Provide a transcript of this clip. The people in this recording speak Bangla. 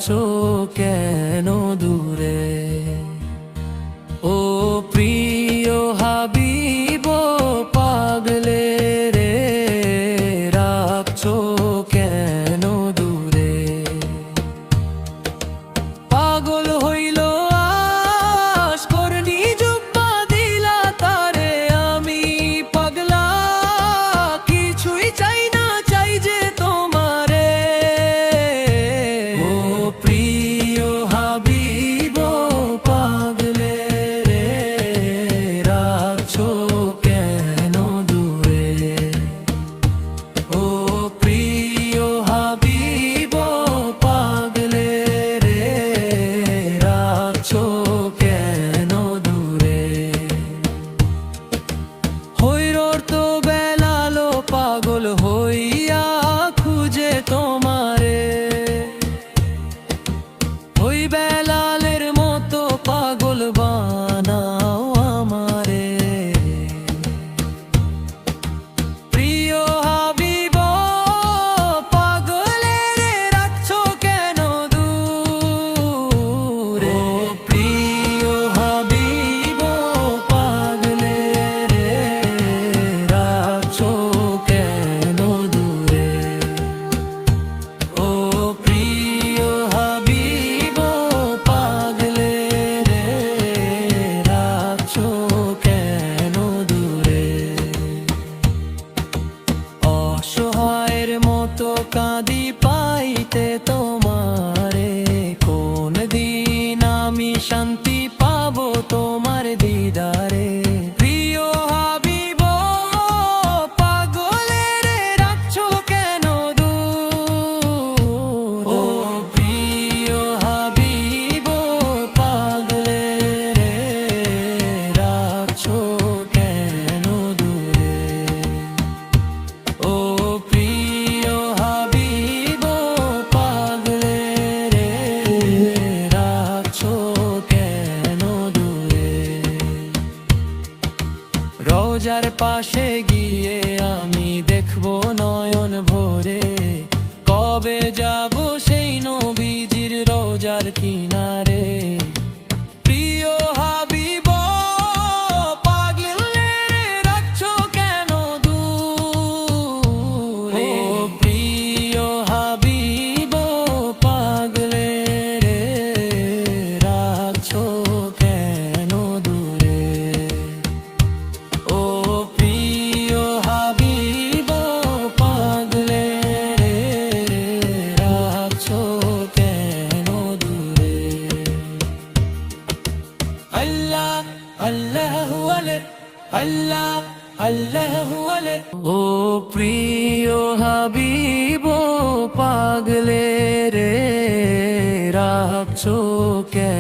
রাখছো কেন দূরে? ও প্রিয় হাবিব পাগলে রে, রাখছো কেন দূরে? পাগল হইল আশ করনি জুব্বা দিলা তারে, আমি পাগলা কিছুই চাই না, চাই যে তোমারে। ও প্রিয় হাবিব পাগলে রে, রাখছো কেন দূরে? ও প্রিয় হাবিব পাগলে রে, রাখছো কেন দূরে? হইরোর তো বেলালো পাগল হইয়া খুঁজে তোমারে, ওই বেলালের মতো পাগল বানাও আমারে। প্রিয় হাবিব পাগলে রে, রাখছো কেন দূরে? ও প্রিয় হাবিব পাগলে রে, রাখছো কেন দূরে? ও প্রিয় হাবিব পাগলে রে, রাখছো কেন দূরে? অসহায়ের মতো কাঁদি পাইতে তোমারে, কোন দিন আমি শান্তি পাবো তোমার দিদারে? প্রিয় হাবিব পাগলে রে, রাখছো কেন দূরে? ও প্রিয় হাবিব পাগলে রে, রাখছো কেন দূরে? ও প্রিয় হাবিব পাগলে রে, রাখছো কেন দূরে? রোজার পাশে গিয়ে আমি দেখবো নয়ন ভরে, কবে যাব সেই নবীজির রোজার কিনারে? প্রিয় হাবিব পাগলে রে, রাখছো কেন দূরে? ও প্রিয় হাবিব পাগলে রে, রাখছো কেন দূরে? ও প্রিয় হাবিব পাগলে রে, রাখছো কেন দূরে? আল্লাহ আল্লাহু আলে, আল্লাহ আল্লাহু আলে। ও প্রিয় হাবিব পাগলে রে, রাখছো কেন